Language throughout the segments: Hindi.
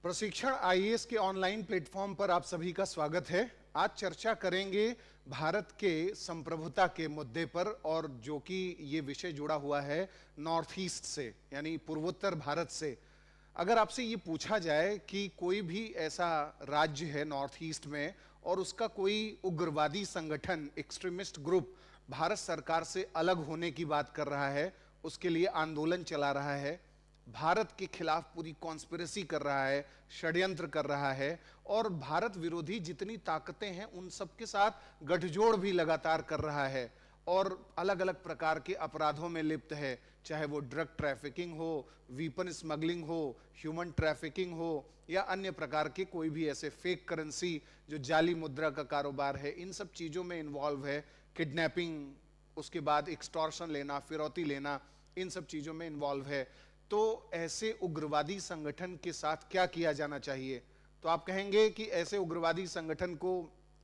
प्रशिक्षण आईएएस के ऑनलाइन प्लेटफॉर्म पर आप सभी का स्वागत है। आज चर्चा करेंगे भारत के संप्रभुता के मुद्दे पर, और जो कि ये विषय जुड़ा हुआ है नॉर्थ ईस्ट से, यानी पूर्वोत्तर भारत से। अगर आपसे ये पूछा जाए कि कोई भी ऐसा राज्य है नॉर्थ ईस्ट में और उसका कोई उग्रवादी संगठन, एक्सट्रीमिस्ट ग्रुप भारत सरकार से अलग होने की बात कर रहा है, उसके लिए आंदोलन चला रहा है, भारत के खिलाफ पूरी कॉन्स्पिरेसी कर रहा है, षड्यंत्र कर रहा है, और भारत विरोधी जितनी ताकतें हैं उन सब के साथ गठजोड़ भी लगातार कर रहा है, और अलग अलग प्रकार के अपराधों में लिप्त है, चाहे वो ड्रग ट्रैफिकिंग हो, वीपन स्मगलिंग हो, ह्यूमन ट्रैफिकिंग हो, या अन्य प्रकार के कोई भी ऐसे फेक करेंसी जो जाली मुद्रा का कारोबार है, इन सब चीज़ों में इन्वॉल्व है, किडनैपिंग, उसके बाद एक्सटॉर्शन लेना, फिरौती लेना, इन सब चीज़ों में इन्वॉल्व है। तो ऐसे उग्रवादी संगठन के साथ क्या किया जाना चाहिए? तो आप कहेंगे कि ऐसे उग्रवादी संगठन को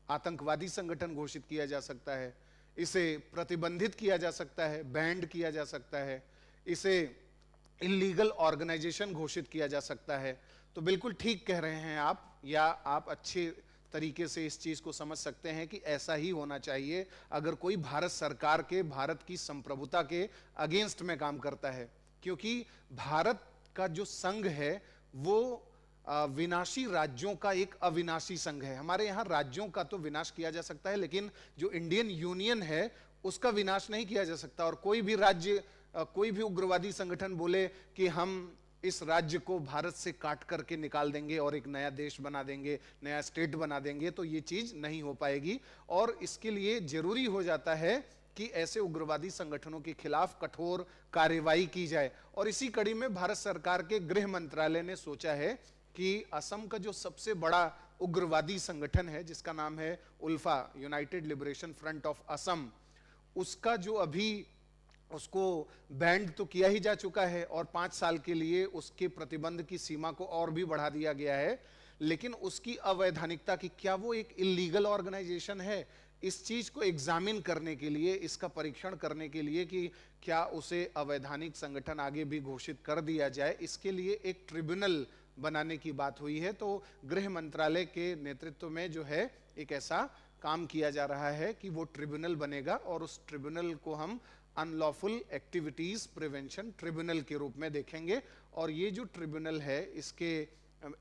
आतंकवादी संगठन घोषित किया जा सकता है, इसे प्रतिबंधित किया जा सकता है, बैंड किया जा सकता है, इसे इलीगल ऑर्गेनाइजेशन घोषित किया जा सकता है। तो बिल्कुल ठीक कह रहे हैं आप, या आप अच्छे तरीके से इस चीज को समझ सकते हैं कि ऐसा ही होना चाहिए अगर कोई भारत सरकार के, भारत की संप्रभुता के अगेंस्ट में काम करता है। क्योंकि भारत का जो संघ है वो विनाशी राज्यों का एक अविनाशी संघ है। हमारे यहाँ राज्यों का तो विनाश किया जा सकता है, लेकिन जो इंडियन यूनियन है उसका विनाश नहीं किया जा सकता। और कोई भी राज्य, कोई भी उग्रवादी संगठन बोले कि हम इस राज्य को भारत से काट करके निकाल देंगे और एक नया देश बना देंगे, नया स्टेट बना देंगे, तो ये चीज नहीं हो पाएगी। और इसके लिए जरूरी हो जाता है कि ऐसे उग्रवादी संगठनों के खिलाफ कठोर कार्रवाई की जाए। और इसी कड़ी में भारत सरकार के गृह मंत्रालय ने सोचा है कि असम का जो सबसे बड़ा उग्रवादी संगठन है, जिसका नाम है ULFA, United Liberation Front of Assam, उसका जो अभी उसको बैंड तो किया ही जा चुका है और 5 साल के लिए उसके प्रतिबंध की सीमा को और भी बढ़ा दिया गया है। लेकिन उसकी अवैधानिकता की, क्या वो एक इलीगल ऑर्गेनाइजेशन है, इस चीज को एग्जामिन करने के लिए, इसका परीक्षण करने के लिए कि क्या उसे अवैधानिक संगठन आगे भी घोषित कर दिया जाए, इसके लिए एक ट्रिब्यूनल बनाने की बात हुई है। तो गृह मंत्रालय के नेतृत्व में जो है एक ऐसा काम किया जा रहा है कि वो ट्रिब्यूनल बनेगा, और उस ट्रिब्यूनल को हम अनलॉफुल एक्टिविटीज प्रिवेंशन ट्रिब्यूनल के रूप में देखेंगे। और ये जो ट्रिब्यूनल है,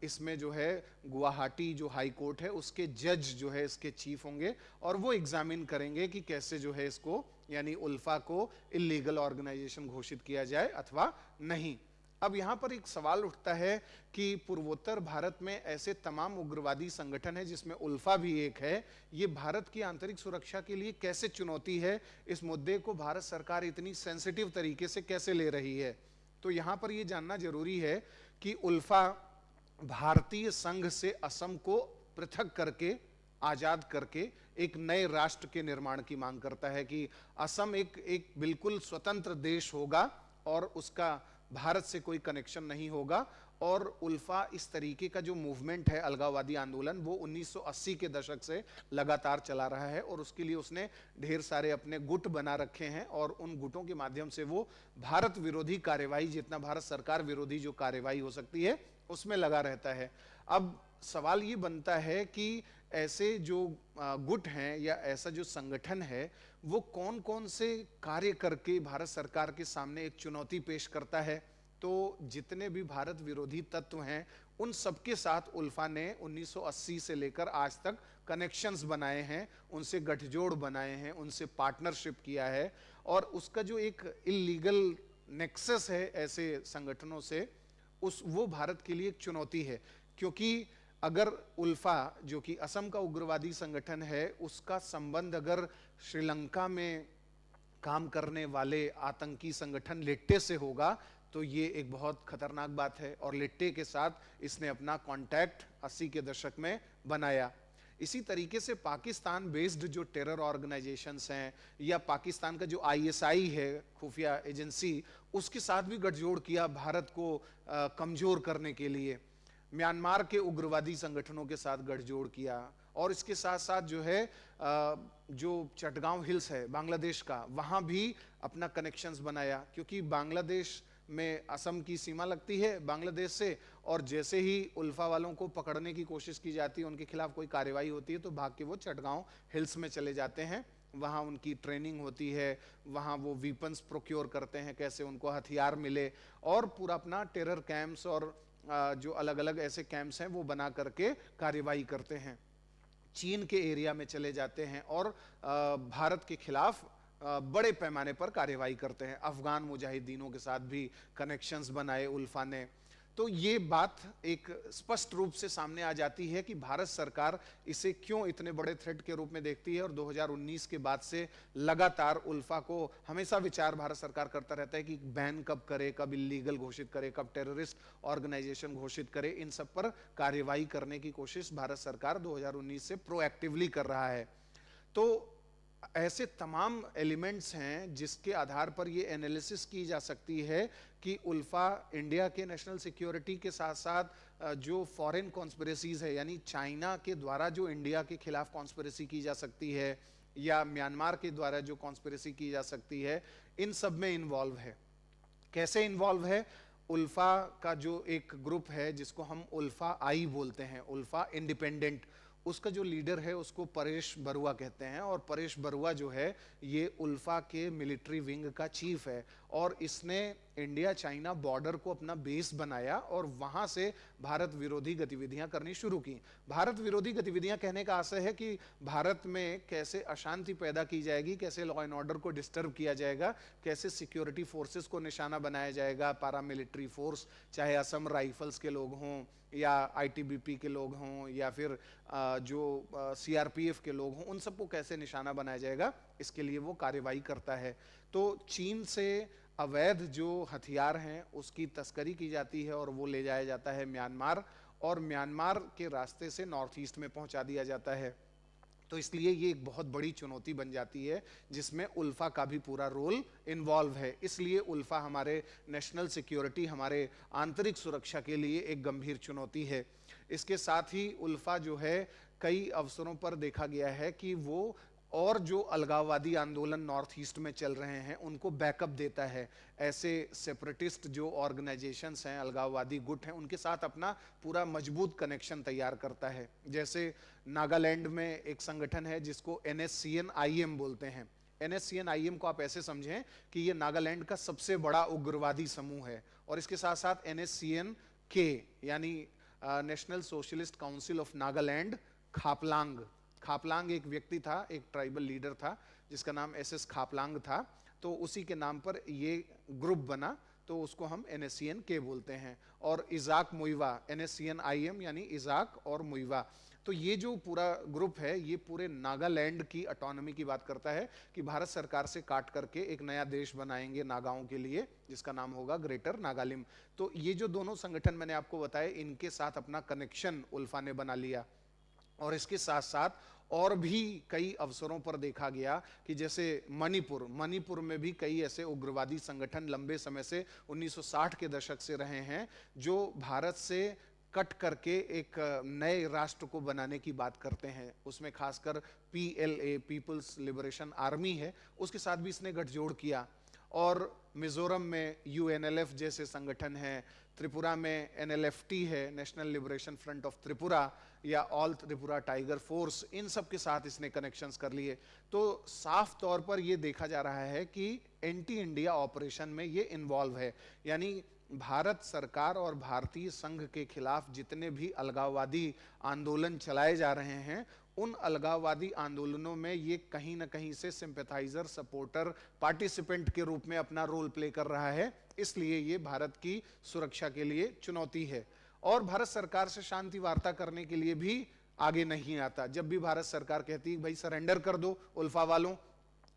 इसमें जो है गुवाहाटी जो हाई कोर्ट है उसके जज जो है इसके चीफ होंगे, और वो एग्जामिन करेंगे कि कैसे जो है इसको, यानी उल्फा को इलीगल ऑर्गेनाइजेशन घोषित किया जाए अथवा नहीं। अब यहां पर एक सवाल उठता है कि पूर्वोत्तर भारत में ऐसे तमाम उग्रवादी संगठन है जिसमें उल्फा भी एक है, ये भारत की आंतरिक सुरक्षा के लिए कैसे चुनौती है? इस मुद्दे को भारत सरकार इतनी सेंसिटिव तरीके से कैसे ले रही है? तो यहां पर यह जानना जरूरी है कि उल्फा भारतीय संघ से असम को पृथक करके, आजाद करके एक नए राष्ट्र के निर्माण की मांग करता है कि असम एक बिल्कुल स्वतंत्र देश होगा और उसका भारत से कोई कनेक्शन नहीं होगा। और उल्फा इस तरीके का जो मूवमेंट है, अलगाववादी आंदोलन, वो 1980 के दशक से लगातार चला रहा है, और उसके लिए उसने ढेर सारे अपने गुट बना रखे हैं, और उन गुटों के माध्यम से वो भारत विरोधी कार्यवाही, जितना भारत सरकार विरोधी जो कार्यवाही हो सकती है उसमें लगा रहता है। अब सवाल ये बनता है कि ऐसे जो गुट हैं या ऐसा जो संगठन है वो कौन कौन से कार्य करके भारत सरकार के सामने एक चुनौती पेश करता है? तो जितने भी भारत विरोधी तत्व हैं उन सबके साथ उल्फा ने 1980 से लेकर आज तक कनेक्शंस बनाए हैं, उनसे गठजोड़ बनाए हैं, उनसे पार्टनरशिप किया है, और उसका जो एक इलीगल नेक्सस है ऐसे संगठनों से, वो भारत के लिए एक चुनौती है। क्योंकि अगर उल्फा, जो कि असम का उग्रवादी संगठन है, उसका संबंध अगर श्रीलंका में काम करने वाले आतंकी संगठन लिट्टे से होगा तो ये एक बहुत खतरनाक बात है, और लिट्टे के साथ इसने अपना कांटेक्ट 80 के दशक में बनाया। इसी तरीके से पाकिस्तान बेस्ड जो टेरर ऑर्गेनाइजेशंस हैं, या पाकिस्तान का जो आईएसआई है, खुफिया एजेंसी, उसके साथ भी गठजोड़ किया भारत को कमजोर करने के लिए। म्यांमार के उग्रवादी संगठनों के साथ गठजोड़ किया, और इसके साथ साथ जो है जो चटगांव हिल्स है बांग्लादेश का, वहां भी अपना कनेक्शंस बनाया, क्योंकि बांग्लादेश में असम की सीमा लगती है बांग्लादेश से, और जैसे ही उल्फा वालों को पकड़ने की कोशिश की जाती है, उनके खिलाफ कोई कार्रवाई होती है, तो भाग के वो चटगांव हिल्स में चले जाते हैं। वहाँ उनकी ट्रेनिंग होती है, वहाँ वो वीपन्स प्रोक्योर करते हैं, कैसे उनको हथियार मिले, और पूरा अपना टेरर कैंप्स और जो अलग अलग ऐसे कैंप्स हैं वो बना करके कार्रवाई करते हैं। चीन के एरिया में चले जाते हैं और भारत के खिलाफ बड़े पैमाने पर कार्रवाई करते हैं। अफगान मुजाहिदीनों के साथ भी कनेक्शंस बनाए उल्फा ने। तो ये बात एक स्पष्ट रूप से सामने आ जाती है कि भारत सरकार इसे क्यों इतने बड़े थ्रेट के रूप में देखती है, और 2019 के बाद से लगातार उल्फा को हमेशा विचार भारत सरकार करता रहता है कि बैन कब करे, कब इलीगल घोषित करे, कब टेररिस्ट ऑर्गेनाइजेशन घोषित करे। इन सब पर कार्रवाई करने की कोशिश भारत सरकार 2019 से प्रोएक्टिवली कर रहा है। तो ऐसे तमाम एलिमेंट्स हैं जिसके आधार पर यह एनालिसिस की जा सकती है कि उल्फा इंडिया के नेशनल सिक्योरिटी के साथ साथ जो फॉरेन कॉन्स्पिरेसीज है, यानी चाइना के द्वारा जो इंडिया के खिलाफ कॉन्स्पिरेसी की जा सकती है, या म्यांमार के द्वारा जो कॉन्स्पिरेसी की जा सकती है, इन सब में इन्वॉल्व है। कैसे इन्वॉल्व है? उल्फा का जो एक ग्रुप है जिसको हम उल्फा आई बोलते हैं, उल्फा इंडिपेंडेंट, उसका जो लीडर है उसको परेश बरुआ कहते हैं। और परेश बरुआ जो है ये उल्फा के मिलिट्री विंग का चीफ है, और इसने इंडिया चाइना बॉर्डर को अपना बेस बनाया और वहां से भारत विरोधी गतिविधियां करनी शुरू की। भारत विरोधी गतिविधियां कहने का आशय है कि भारत में कैसे अशांति पैदा की जाएगी, कैसे लॉ एंड ऑर्डर को डिस्टर्ब किया जाएगा, कैसे सिक्योरिटी फोर्सेस को निशाना बनाया जाएगा, पैरामिलिट्री फोर्स, चाहे असम राइफल्स के लोग हों या आईटीबीपी के लोग हों या फिर जो सीआरपीएफ के लोग हों, उन सबको कैसे निशाना बनाया जाएगा, इसके लिए वो कार्रवाई करता है। तो चीन से अवैध जो हथियार हैं उसकी तस्करी की जाती है और वो ले जाया जाता है म्यांमार, और म्यांमार के रास्ते से नॉर्थ ईस्ट में पहुंचा दिया जाता है। तो इसलिए ये एक बहुत बड़ी चुनौती बन जाती है जिसमें उल्फा का भी पूरा रोल इन्वॉल्व है। इसलिए उल्फा हमारे नेशनल सिक्योरिटी, हमारे आंतरिक सुरक्षा के लिए एक गंभीर चुनौती है। इसके साथ ही उल्फा जो है कई अवसरों पर देखा गया है कि वो और जो अलगाववादी आंदोलन नॉर्थ ईस्ट में चल रहे हैं उनको बैकअप देता है। ऐसे सेपरेटिस्ट जो ऑर्गेनाइजेशंस हैं, अलगाववादी गुट हैं, उनके साथ अपना पूरा मजबूत कनेक्शन तैयार करता है। जैसे नागालैंड में एक संगठन है जिसको NSCN-IM बोलते हैं। NSCN-IM को आप ऐसे समझें कि ये नागालैंड का सबसे बड़ा उग्रवादी समूह है, और इसके साथ साथ NSCN-K यानी national socialist council of Nagaland, Khaplang एक व्यक्ति था, एक ट्राइबल लीडर था जिसका नाम SS खापलांग था। तो उसी के नाम पर ये ग्रुप बना, तो उसको हम NSCN-K बोलते हैं। और इजाक मुइवा, NSCN-IM यानी इजाक और मुइवा। तो ये जो पूरा ग्रुप है ये पूरे नागालैंड की ऑटोनॉमी की बात करता है कि भारत सरकार से काट करके एक नया देश बनाएंगे नागाओं के लिए, जिसका नाम होगा ग्रेटर नागालिम। तो ये जो दोनों संगठन मैंने आपको बताए, इनके साथ अपना कनेक्शन उल्फा ने बना लिया। और इसके साथ साथ और भी कई अवसरों पर देखा गया कि जैसे मणिपुर में भी कई ऐसे उग्रवादी संगठन लंबे समय से 1960 के दशक से रहे हैं, जो भारत से कट करके एक नए राष्ट्र को बनाने की बात करते हैं। उसमें खासकर PLA, पीपल्स लिबरेशन आर्मी है, उसके साथ भी इसने गठजोड़ किया। और मिजोरम में UNLF जैसे संगठन हैं, त्रिपुरा में NLFT है, national liberation Front of Tripura, या ऑल त्रिपुरा टाइगर फोर्स, इन सब के साथ इसने कनेक्शंस कर लिए। तो साफ तौर पर यह देखा जा रहा है कि एंटी इंडिया ऑपरेशन में ये इन्वॉल्व है। यानी भारत सरकार और भारतीय संघ के खिलाफ जितने भी अलगाववादी आंदोलन चलाए जा रहे हैं, उन अलगाववादी आंदोलनों में ये कहीं ना कहीं से सिंपैथाइजर, सपोर्टर, पार्टिसिपेंट के रूप में अपना रोल प्ले कर रहा है। इसलिए ये भारत की सुरक्षा के लिए चुनौती है। और भारत सरकार से शांति वार्ता करने के लिए भी आगे नहीं आता। जब भी भारत सरकार कहती है भाई सरेंडर कर दो उल्फा वालों,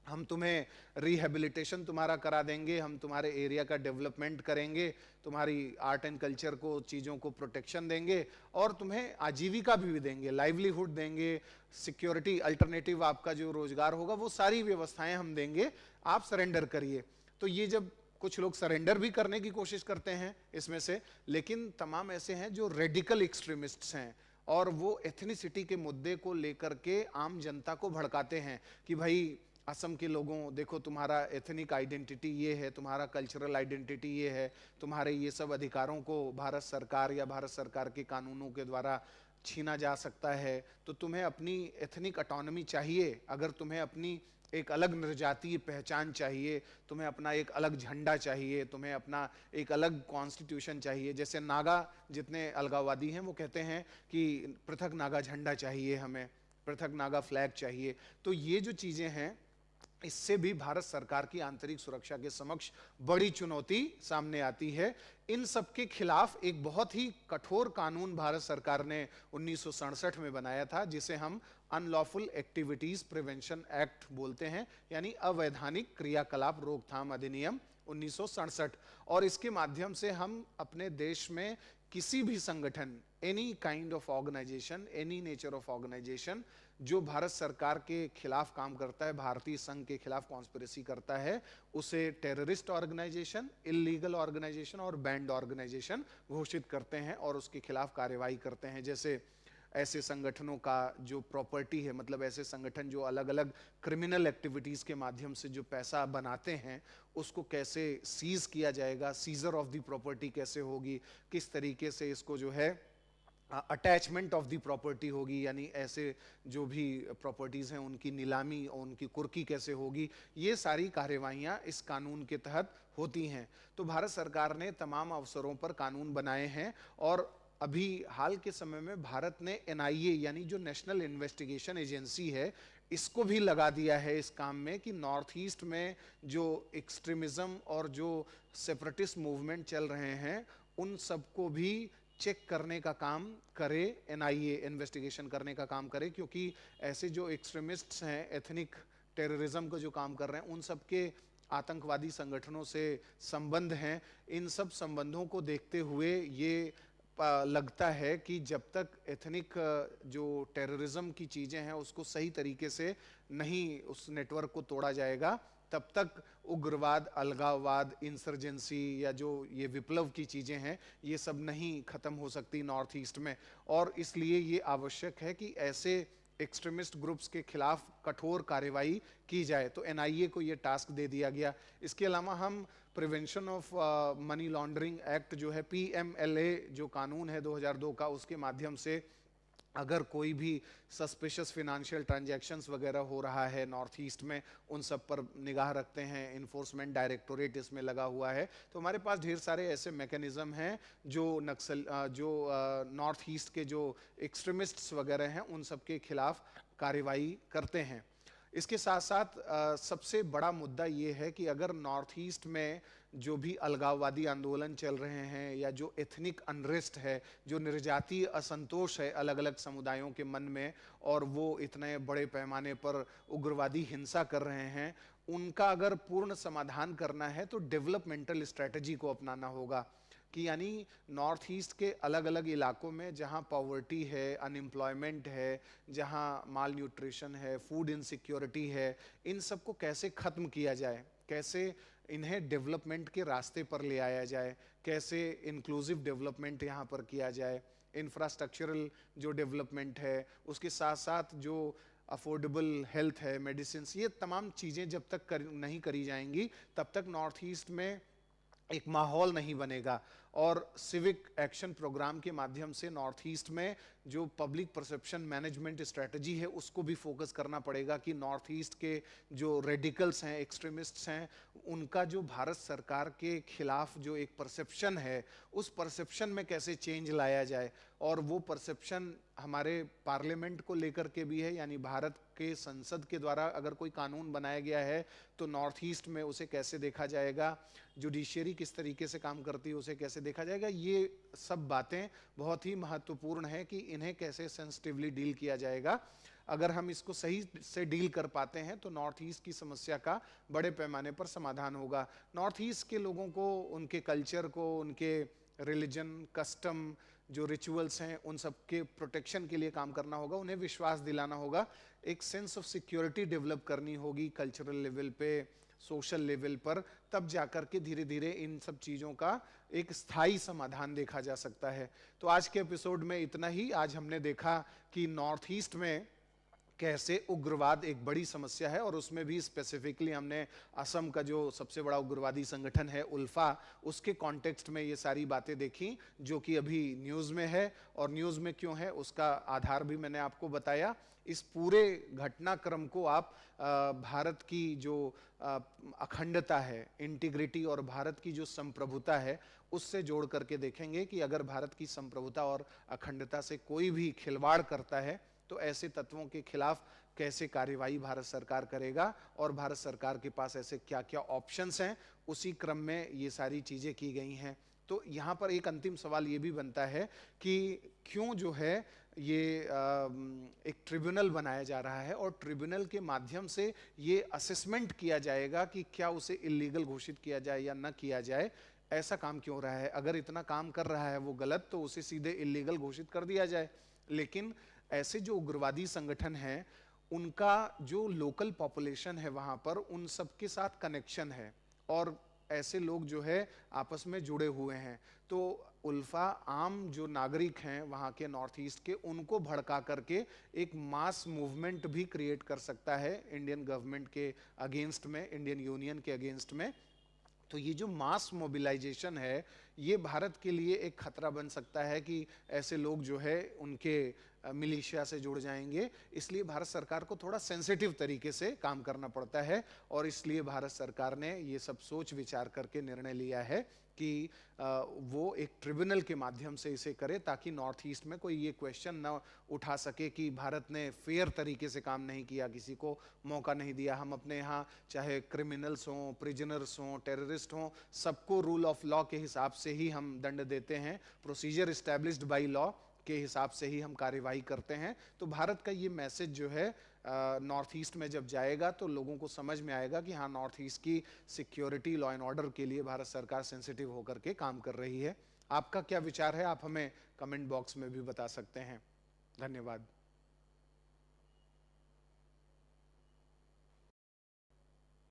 हम तुम्हें रिहेबिलिटेशन तुम्हारा करा देंगे, हम तुम्हारे एरिया का डेवलपमेंट करेंगे, तुम्हारी आर्ट एंड कल्चर को, चीज़ों को प्रोटेक्शन देंगे, और तुम्हें आजीविका भी देंगे, लाइवलीहुड देंगे, सिक्योरिटी, अल्टरनेटिव आपका जो रोजगार होगा वो सारी व्यवस्थाएं हम देंगे, आप सरेंडर करिए। तो ये जब कुछ लोग सरेंडर भी करने की कोशिश करते हैं इसमें से, लेकिन तमाम ऐसे हैं जो रेडिकल एक्सट्रीमिस्ट्स हैं और वो एथनिसिटी के मुद्दे को लेकर के आम जनता को भड़काते हैं कि भाई असम के लोगों, देखो तुम्हारा एथनिक आइडेंटिटी ये है, तुम्हारा कल्चरल आइडेंटिटी ये है, तुम्हारे ये सब अधिकारों को भारत सरकार या भारत सरकार के कानूनों के द्वारा छीना जा सकता है, तो तुम्हें अपनी एथनिक ऑटोनॉमी चाहिए, अगर तुम्हें अपनी एक अलग निर्जातीय पहचान चाहिए, तुम्हें अपना एक अलग झंडा चाहिए, तुम्हें अपना एक अलग कॉन्स्टिट्यूशन चाहिए। जैसे नागा जितने अलगाववादी हैं वो कहते हैं कि पृथक नागा झंडा चाहिए, हमें पृथक नागा फ्लैग चाहिए। तो ये जो चीजें हैं, इससे भी भारत सरकार की आंतरिक सुरक्षा के समक्ष बड़ी चुनौती सामने आती है। इन सब के खिलाफ एक बहुत ही कठोर कानून भारत सरकार ने 1967 में बनाया था, जिसे हम अनलॉफुल एक्टिविटीज प्रिवेंशन एक्ट बोलते हैं, यानी अवैधानिक क्रियाकलाप रोकथाम अधिनियम 1967। और इसके माध्यम से हम अपने देश में किसी भी संगठन, any kind of organisation, any nature of organisation जो भारत सरकार के खिलाफ काम करता है, भारतीय संघ के खिलाफ कॉन्स्पिरेसी करता है, उसे टेररिस्ट ऑर्गेनाइजेशन, इलीगल ऑर्गेनाइजेशन और बैंड ऑर्गेनाइजेशन घोषित करते हैं और उसके खिलाफ कार्यवाही करते हैं। जैसे ऐसे संगठनों का जो प्रॉपर्टी है, मतलब ऐसे संगठन जो अलग अलग क्रिमिनल एक्टिविटीज के माध्यम से जो पैसा बनाते हैं, उसको कैसे सीज किया जाएगा, सीजर ऑफ द प्रॉपर्टी कैसे होगी, किस तरीके से इसको जो है अटैचमेंट ऑफ द प्रॉपर्टी होगी, यानी ऐसे जो भी प्रॉपर्टीज हैं उनकी नीलामी और उनकी कुर्की कैसे होगी, ये सारी कार्यवाहियां इस कानून के तहत होती हैं। तो भारत सरकार ने तमाम अवसरों पर कानून बनाए हैं और अभी हाल के समय में भारत ने एनआईए यानी जो नेशनल इन्वेस्टिगेशन एजेंसी है, इसको भी लगा दिया है इस काम में कि नॉर्थ ईस्ट में जो एक्सट्रीमिज्म और जो सेपरेटिस्ट मूवमेंट चल रहे हैं उन सबको भी चेक करने का काम करे, एनआईए इन्वेस्टिगेशन करने का काम करे, क्योंकि ऐसे जो एक्सट्रीमिस्ट्स हैं, एथनिक टेररिज्म का जो काम कर रहे हैं, उन सब के आतंकवादी संगठनों से संबंध हैं। इन सब संबंधों को देखते हुए ये लगता है कि जब तक एथनिक जो टेररिज्म की चीज़ें हैं उसको सही तरीके से नहीं, उस नेटवर्क को तोड़ा जाएगा, तब तक उग्रवाद, अलगाववाद, इंसर्जेंसी या जो ये विप्लव की चीज़ें हैं, ये सब नहीं ख़त्म हो सकती नॉर्थ ईस्ट में। और इसलिए ये आवश्यक है कि ऐसे एक्सट्रीमिस्ट ग्रुप्स के खिलाफ कठोर कार्रवाई की जाए। तो एनआईए को ये टास्क दे दिया गया। इसके अलावा हम prevention of money laundering act जो है, पीएमएलए जो कानून है 2002 का, उसके माध्यम से अगर कोई भी सस्पिशियस फिनेंशियल ट्रांजैक्शंस वगैरह हो रहा है नॉर्थ ईस्ट में, उन सब पर निगाह रखते हैं। इन्फोर्समेंट डायरेक्टोरेट इसमें लगा हुआ है। तो हमारे पास ढेर सारे ऐसे मैकेनिज्म हैं जो नॉर्थ ईस्ट के जो एक्सट्रीमिस्ट्स वगैरह हैं उन सब के खिलाफ कार्रवाई करते हैं। इसके साथ साथ सबसे बड़ा मुद्दा ये है कि अगर नॉर्थ ईस्ट में जो भी अलगाववादी आंदोलन चल रहे हैं या जो एथनिक अनरेस्ट है, जो निर्जातीय असंतोष है अलग अलग समुदायों के मन में, और वो इतने बड़े पैमाने पर उग्रवादी हिंसा कर रहे हैं, उनका अगर पूर्ण समाधान करना है तो डेवलपमेंटल स्ट्रेटजी को अपनाना होगा। कि यानी नॉर्थ ईस्ट के अलग अलग इलाकों में जहाँ पॉवर्टी है, अनएम्प्लॉयमेंट है, जहाँ माल न्यूट्रिशन है, फूड इनसिक्योरिटी है, इन सब को कैसे ख़त्म किया जाए, कैसे इन्हें डेवलपमेंट के रास्ते पर ले आया जाए, कैसे इंक्लूसिव डेवलपमेंट यहाँ पर किया जाए, इंफ्रास्ट्रक्चरल जो डेवलपमेंट है, उसके साथ साथ जो अफोर्डेबल हेल्थ है, मेडिसिन, ये तमाम चीज़ें जब तक नहीं करी जाएंगी तब तक नॉर्थ ईस्ट में एक माहौल नहीं बनेगा। और सिविक एक्शन प्रोग्राम के माध्यम से नॉर्थ ईस्ट में जो पब्लिक परसेप्शन मैनेजमेंट स्ट्रेटजी है उसको भी फोकस करना पड़ेगा कि नॉर्थ ईस्ट के जो रेडिकल्स हैं, एक्सट्रीमिस्ट्स हैं, उनका जो भारत सरकार के खिलाफ जो एक परसेप्शन है, उस परसेप्शन में कैसे चेंज लाया जाए। और वो परसेप्शन हमारे पार्लियामेंट को लेकर के भी है, यानी भारत के संसद के द्वारा अगर कोई कानून बनाया गया है तो नॉर्थ ईस्ट में उसे कैसे देखा जाएगा, जुडिशियरी किस तरीके से काम करती है उसे कैसे देखा जाएगा। ये सब बातें बहुत ही महत्वपूर्ण है कि इन्हें कैसे सेंसिटिवली डील किया जाएगा। अगर हम इसको सही से डील कर पाते हैं तो नॉर्थ ईस्ट की समस्या का बड़े पैमाने पर समाधान होगा। नॉर्थ ईस्ट के लोगों को, उनके कल्चर को, उनके रिलीजन, कस्टम, जो रिचुअल्स हैं, उन सब के प्रोटेक्शन के लिए काम करना होगा, उन्हें विश्वास दिलाना होगा, एक सेंस ऑफ सिक्योरिटी डेवलप करनी होगी कल्चरल लेवल पे, सोशल लेवल पर। तब जाकर के धीरे धीरे इन सब चीज़ों का एक स्थायी समाधान देखा जा सकता है। तो आज के एपिसोड में इतना ही। आज हमने देखा कि नॉर्थ ईस्ट में कैसे उग्रवाद एक बड़ी समस्या है और उसमें भी स्पेसिफिकली हमने असम का जो सबसे बड़ा उग्रवादी संगठन है उल्फा, उसके कॉन्टेक्स्ट में ये सारी बातें देखी जो कि अभी न्यूज़ में है। और न्यूज़ में क्यों है उसका आधार भी मैंने आपको बताया। इस पूरे घटनाक्रम को आप भारत की जो अखंडता है, इंटीग्रिटी और भारत की जो संप्रभुता है उससे जोड़ करके देखेंगे कि अगर भारत की संप्रभुता और अखंडता से कोई भी खिलवाड़ करता है तो ऐसे तत्वों के खिलाफ कैसे कार्यवाही भारत सरकार करेगा और भारत सरकार के पास ऐसे क्या क्या ऑप्शंस हैं, उसी क्रम में ये सारी चीज़ें की गई हैं। तो यहाँ पर एक अंतिम सवाल ये भी बनता है कि क्यों जो है ये एक ट्रिब्यूनल बनाया जा रहा है और ट्रिब्यूनल के माध्यम से ये असेसमेंट किया जाएगा कि क्या उसे इलीगल घोषित किया जाए या न किया जाए। ऐसा काम क्यों रहा है? अगर इतना काम कर रहा है वो गलत, तो उसे सीधे इलीगल घोषित कर दिया जाए। लेकिन ऐसे जो उग्रवादी संगठन हैं उनका जो लोकल पॉपुलेशन है वहां पर, उन सबके साथ कनेक्शन है और ऐसे लोग जो है आपस में जुड़े हुए हैं। तो उल्फा आम जो नागरिक हैं वहाँ के नॉर्थ ईस्ट के, उनको भड़का करके एक मास मूवमेंट भी क्रिएट कर सकता है इंडियन गवर्नमेंट के अगेंस्ट में, इंडियन यूनियन के अगेंस्ट में। तो ये जो मास मोबिलाइजेशन है ये भारत के लिए एक खतरा बन सकता है कि ऐसे लोग जो है उनके मिलिशिया से जुड़ जाएंगे। इसलिए भारत सरकार को थोड़ा सेंसिटिव तरीके से काम करना पड़ता है और इसलिए भारत सरकार ने ये सब सोच विचार करके निर्णय लिया है कि वो एक ट्रिब्यूनल के माध्यम से इसे करे ताकि नॉर्थ ईस्ट में कोई ये क्वेश्चन ना उठा सके कि भारत ने फेयर तरीके से काम नहीं किया, किसी को मौका नहीं दिया। हम अपने यहाँ चाहे क्रिमिनल्स हों, प्रिजनर्स हों, टेररिस्ट हों, सबको रूल ऑफ लॉ के हिसाब से ही हम दंड देते हैं, प्रोसीजर इस्टेब्लिश्ड बाई लॉ के हिसाब से ही हम कार्यवाही करते हैं। तो भारत का ये मैसेज जो है नॉर्थ ईस्ट में जब जाएगा तो लोगों को समझ में आएगा कि हाँ, नॉर्थ ईस्ट की सिक्योरिटी, लॉ एंड ऑर्डर के लिए भारत सरकार सेंसिटिव होकर के काम कर रही है। आपका क्या विचार है? आप हमें कमेंट बॉक्स में भी बता सकते हैं। धन्यवाद।